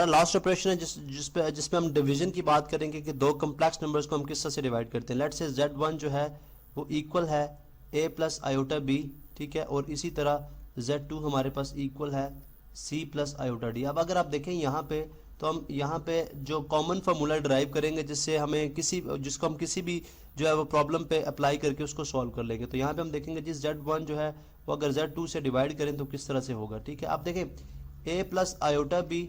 हमारा last operation है जिसमें हम डिवीजन की बात करेंगे कि दो कम्प्लेक्स नंबर्स को हम किस तरह से डिवाइड करते हैं। लेट्स से Z1 जो है वो इक्वल है a प्लस आयोटा b, ठीक है, और इसी तरह Z2 हमारे पास इक्वल है c प्लस आयोटा d। अब अगर आप देखें यहाँ पे तो हम यहाँ पे जो कॉमन फार्मूला ड्राइव करेंगे जिससे हमें जिसको हम किसी भी जो है वो प्रॉब्लम पे अप्लाई करके उसको सॉल्व कर लेंगे। तो यहाँ पे हम देखेंगे जिस Z1 जो है वो अगर Z2 से डिवाइड करें तो किस तरह से होगा, ठीक है। आप देखें a प्लस आयोटा b,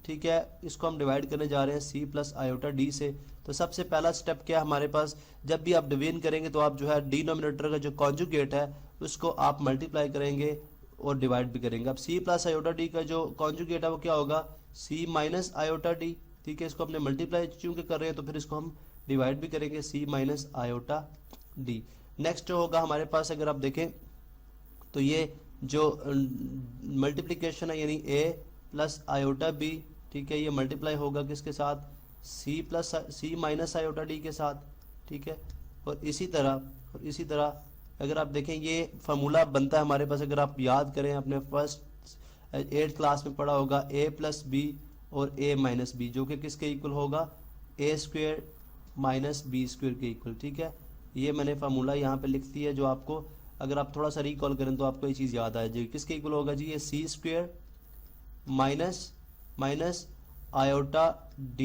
ठीक है, इसको हम डिवाइड करने जा रहे हैं c प्लस आयोटा d से। तो सबसे पहला स्टेप क्या है हमारे पास, जब भी आप डिवीजन करेंगे तो आप जो है डिनोमिनेटर का जो कॉन्जुगेट है उसको आप मल्टीप्लाई करेंगे और डिवाइड भी करेंगे। अब c प्लस आयोटा d का जो कॉन्जुगेट है वो क्या होगा, c माइनस आयोटा d, ठीक है। इसको हमने मल्टीप्लाई चूंकि कर रहे हैं तो फिर इसको हम डिवाइड भी करेंगे, c minus iota d। Next होगा हमारे पास, अगर आप देखें तो ये जो मल्टीप्लिकेशन है यानी a प्लस आयोटा b, ठीक है, ये मल्टीप्लाई होगा किसके साथ, c माइनस आयोटा d के साथ, ठीक है। और इसी तरह अगर आप देखें ये फार्मूला बनता है हमारे पास, अगर आप याद करें अपने फर्स्ट 8th क्लास में पढ़ा होगा a प्लस बी और a माइनस बी, जो कि किसके इक्वल होगा, a square minus B square के इक्वल, ठीक है। ये मैंने फार्मूला यहाँ पे लिख दिया है, जो आपको अगर आप थोड़ा सा रिकॉल करें तो आपको ये चीज़ याद आ जाएगी। किसके इक्वल होगा जी, ये c square minus iota d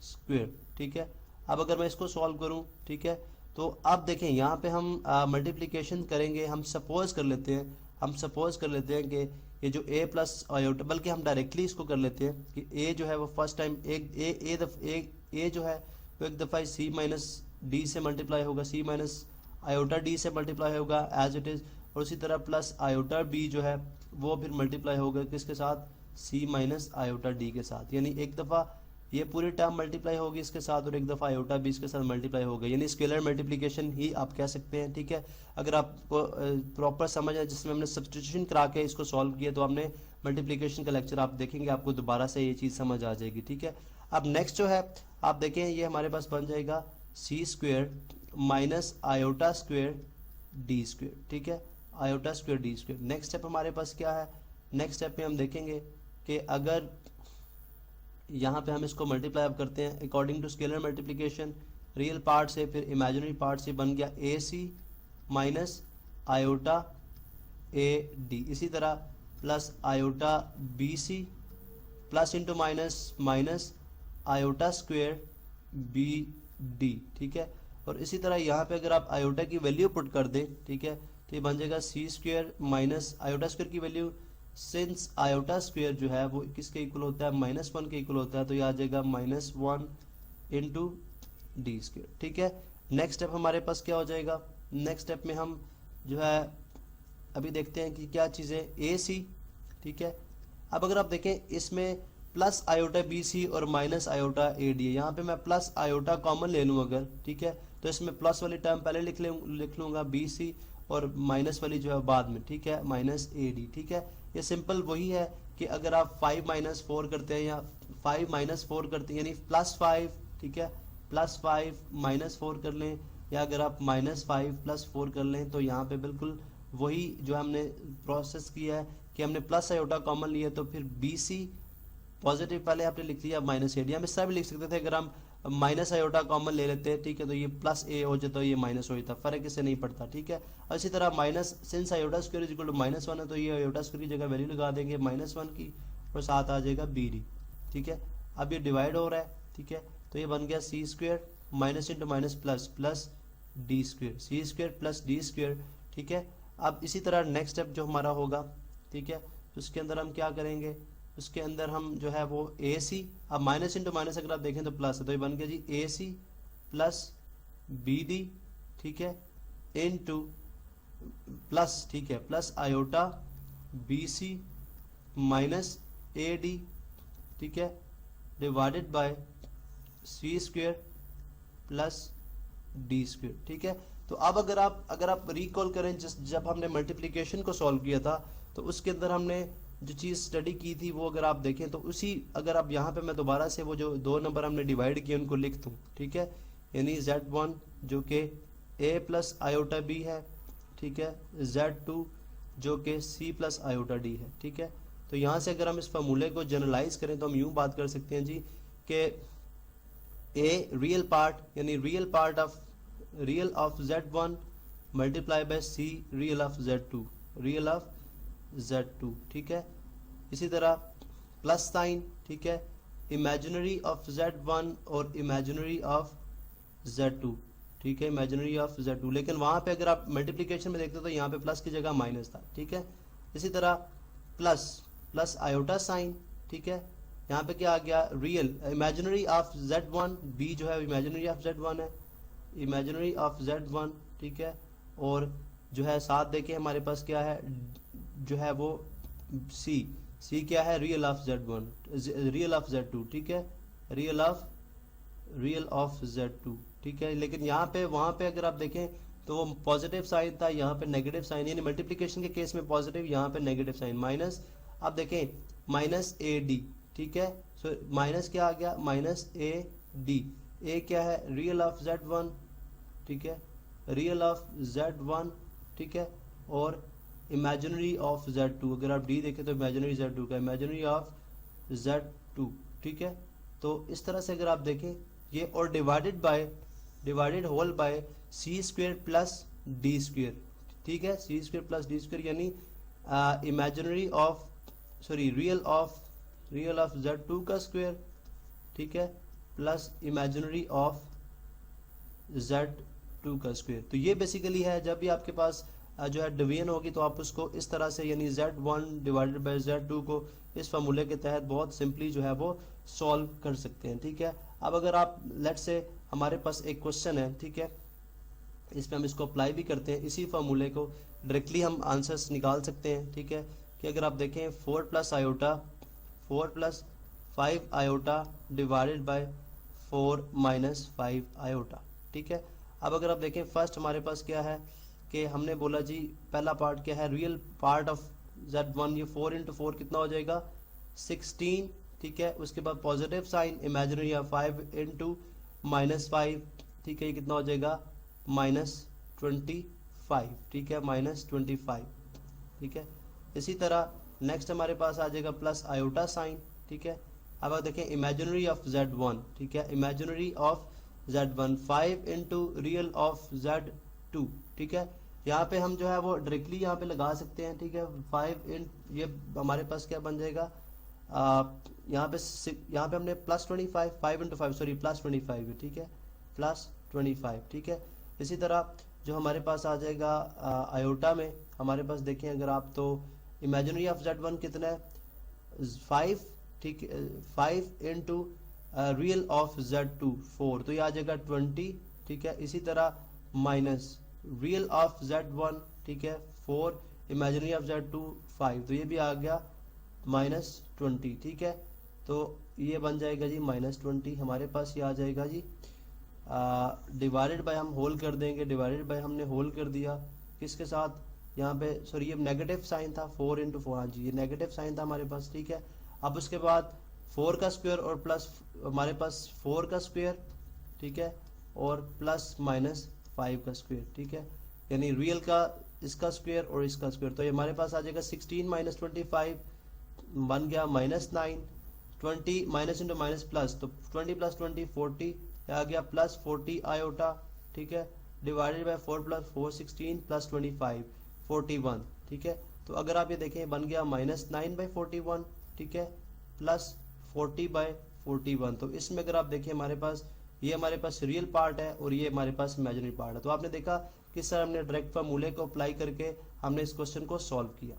square, ठीक है। अब अगर मैं इसको सॉल्व करूं, ठीक है, तो अब देखें यहाँ पे हम मल्टीप्लिकेशन करेंगे। हम सपोज कर लेते हैं कि ये जो a प्लस आयोटा, बल्कि हम डायरेक्टली इसको कर लेते हैं कि a जो है वो फर्स्ट टाइम a जो है वो एक दफ़ा c माइनस डी से मल्टीप्लाई होगा, c माइनस आयोटा d से मल्टीप्लाई होगा एज इट इज़, और उसी तरह प्लस आयोटा b जो है वो फिर मल्टीप्लाई होगा किसके साथ, c माइनस आयोटा d के साथ। यानी एक दफ़ा ये पूरी टर्म मल्टीप्लाई होगी इसके साथ और एक दफ़ा आयोटा भी इसके साथ मल्टीप्लाई होगा, यानी स्केलर मल्टीप्लिकेशन ही आप कह सकते हैं, ठीक है। अगर आपको प्रॉपर समझ है जिसमें हमने सब्स्टिट्यूशन करा के इसको सॉल्व किया तो हमने मल्टीप्लिकेशन का लेक्चर आप देखेंगे, आपको दोबारा से ये चीज़ समझ आ जाएगी, ठीक है। अब नेक्स्ट जो है आप देखें ये हमारे पास बन जाएगा c square minus iota square D square, ठीक है, iota square D square. Next step हमारे पास क्या है, नेक्स्ट स्टेप में हम देखेंगे कि अगर यहाँ पे हम इसको मल्टीप्लाई अप करते हैं according to scalar multiplication, real part से फिर इमेजिनरी पार्ट से बन गया A C minus iota A D, इसी तरह plus iota B C plus into minus iota square B D, ठीक है। और इसी तरह यहाँ पे अगर आप आयोटा की वैल्यू पुट कर दें, ठीक है, तो ये बन जाएगा C square minus iota square की वैल्यू, सिंस आयोटा स्क्वेयर जो है वो किसके इक्वल होता है, -1 के इक्वल होता है, तो ये आ जाएगा -1 इंटू डी स्क्वेयर, ठीक है। नेक्स्ट स्टेप हमारे पास क्या हो जाएगा, नेक्स्ट स्टेप में हम जो है अभी देखते हैं कि क्या चीज़ है, ए सी, ठीक है। अब अगर आप देखें इसमें प्लस आयोटा बी सी और माइनस आयोटा ए डी है, यहाँ पे मैं प्लस आयोटा कॉमन ले लूँ अगर, ठीक है, तो इसमें प्लस वाली टर्म पहले लिख लूँगा बी सी और माइनस वाली जो है बाद में, ठीक है, माइनस ए डी, ठीक है। ये सिंपल वही है कि अगर आप 5 माइनस 4 करते हैं या 5 माइनस 4 करते हैं यानी +5, ठीक है, +5 माइनस 4 कर लें, या अगर आप -5 + 4 कर लें, तो यहाँ पे बिल्कुल वही जो हमने प्रोसेस किया है कि हमने प्लस आयोटा कॉमन लिया, तो फिर बी सी पॉजिटिव पहले आपने लिख लिया माइनस ए डी, हम इस तरह भी लिख सकते थे अगर हम माइनस आयोटा कॉमन ले लेते हैं, ठीक है, तो ये प्लस ए हो जाता, तो ये माइनस हो जाता, फर्क इससे नहीं पड़ता, ठीक है। और इसी तरह minus since iota square is equal to -1 है, तो ये आयोटा स्क्वायर की जगह वैल्यू लगा देंगे -1 की और साथ आ जाएगा बी डी, ठीक है। अब ये डिवाइड हो रहा है, ठीक है, तो ये बन गया C square minus into minus plus D square, C square plus D square, ठीक है। अब इसी तरह नेक्स्ट स्टेप जो हमारा होगा, ठीक है, तो उसके अंदर हम क्या करेंगे, उसके अंदर हम जो है वो ए सी, अब माइनस इंटू माइनस अगर आप देखें तो प्लस है, तो ये बन गया जी A C plus B D, ठीक है, इनटू प्लस, ठीक है, plus iota B C minus A D, ठीक है, divided by C square plus D square, ठीक है। तो अब अगर आप रिकॉल करें जब हमने मल्टीप्लिकेशन को सॉल्व किया था तो उसके अंदर हमने जो चीज़ स्टडी की थी वो अगर आप देखें तो उसी, अगर आप यहाँ पे मैं दोबारा से वो जो दो नंबर हमने डिवाइड किए उनको लिख दूँ, ठीक है, यानी Z1 जो कि a प्लस आयोटा b है, ठीक है, Z2 जो कि c प्लस आयोटा d है, ठीक है। तो यहाँ से अगर हम इस फार्मूले को जनरलाइज करें तो हम यूँ बात कर सकते हैं जी कि ए रियल पार्ट यानी real of Z1 multiply by C real of Z2, ठीक है। इसी तरह प्लस साइन, ठीक है, इमेजिनरी ऑफ Z1 और इमेजिनरी ऑफ Z2, ठीक है, इमेजिनरी ऑफ Z2। लेकिन वहाँ पे अगर आप मल्टीप्लिकेशन में देखते हो तो यहाँ पे प्लस की जगह माइनस था, ठीक है। इसी तरह प्लस आयोटा साइन, ठीक है, यहाँ पे क्या आ गया, real imaginary of Z1, B जो है इमेजिनरी ऑफ Z1 है, इमेजिनरी ऑफ Z1, ठीक है। और जो है साथ देखे हमारे पास क्या है, जो है वो सी क्या है, रियल ऑफ Z2, ठीक है, रियल ऑफ Z2, ठीक है। लेकिन यहाँ पे वहाँ पे अगर आप देखें तो वो पॉजिटिव साइन था, यहाँ पे नेगेटिव साइन, यानी मल्टीप्लिकेशन के केस में पॉजिटिव, यहाँ पे नेगेटिव साइन माइनस। आप देखें माइनस AD, ठीक है, सो माइनस क्या आ गया, माइनस AD। ए क्या है, रियल ऑफ Z1, ठीक है, रियल ऑफ Z1, ठीक है, और इमेजिनरी ऑफ Z2। अगर आप डी देखें तो इमेजिनरी Z2 का, इमेजिनरी ऑफ Z2, ठीक है। तो इस तरह से अगर आप देखें ये, और divided whole by C square plus D square, ठीक है, C square plus D square, यानी रियल ऑफ Z2 का स्क्वेयर, ठीक है, प्लस इमेजिनरी ऑफ Z2 का स्क्वेयर। तो ये बेसिकली है, जब भी आपके पास जो है डिवीजन होगी तो आप उसको इस तरह से, यानी Z1 डिवाइडेड बाय Z2 को इस फार्मूले के तहत बहुत सिंपली जो है वो सॉल्व कर सकते हैं, ठीक है। अब अगर आप लेट्स से हमारे पास एक क्वेश्चन है, ठीक है, इस पे हम इसको अप्लाई भी करते हैं, इसी फार्मूले को डायरेक्टली हम आंसर्स निकाल सकते हैं, ठीक है। कि अगर आप देखें 4 plus 5 iota divided by 4 minus 5 iota, ठीक है। अब अगर आप देखें फर्स्ट हमारे पास क्या है कि हमने बोला जी पहला पार्ट क्या है, रियल पार्ट ऑफ Z1, ये 4 इंटू 4 कितना हो जाएगा, 16, ठीक है। उसके बाद positive sign imaginary of 5 into minus 5, ठीक है, ये कितना हो जाएगा, -25, ठीक है, -25, ठीक है। इसी तरह नेक्स्ट हमारे पास आ जाएगा प्लस आयोटा साइन, ठीक है। अब आप देखें इमेजिनरी ऑफ Z1, ठीक है, imaginary of Z1 5 into real of Z2, ठीक है। यहाँ पे हम जो है वो डायरेक्टली यहाँ पे लगा सकते हैं, ठीक है, 5 इन, ये हमारे पास क्या बन जाएगा, यहाँ पे हमने प्लस 25, 5 इंटू 5 सॉरी प्लस 25 है, ठीक है, प्लस 25, ठीक है। इसी तरह जो हमारे पास आ जाएगा आयोटा में, हमारे पास देखें अगर आप तो इमेजिनरी ऑफ Z1 कितना है, 5, ठीक है, 5 इंटू रियल ऑफ Z2 4, तो ये आ जाएगा 20, ठीक है। इसी तरह माइनस रियल ऑफ Z1, ठीक है, 4, इमेजिनरी ऑफ Z2 5, तो ये भी आ गया -20, ठीक है। तो ये बन जाएगा जी -20, हमारे पास ये आ जाएगा जी, डिवाइडेड बाय हम होल कर देंगे, डिवाइडेड बाय हमने होल कर दिया किसके साथ, यहाँ पे सॉरी ये नेगेटिव साइन था, 4 इंटू 4, हाँ जी ये नेगेटिव साइन था हमारे पास, ठीक है। अब उसके बाद 4 का स्क्वायर और प्लस हमारे पास 4 का स्क्वायर, ठीक है, और प्लस माइनस 5 का स्क्वायर, ठीक है, यानी रियल का इसका स्क्वायर और इसका स्क्वायर। तो ये हमारे पास आ जाएगा 16 माइनस 25 बन गया -9, 20 माइनस इंटू माइनस प्लस, तो 20 प्लस 20 40 आ गया, प्लस 40 आयोटा, ठीक है, डिवाइडेड बाय 4 प्लस 4 16 प्लस 25 41, ठीक है। तो अगर आप ये देखें बन गया -9/41, ठीक है, प्लस 40/41। तो इसमें अगर आप देखें हमारे पास ये हमारे पास रियल पार्ट है और ये हमारे पास इमेजिनरी पार्ट है। तो आपने देखा कि सर हमने डायरेक्ट फार्मूले को अप्लाई करके हमने इस क्वेश्चन को सॉल्व किया।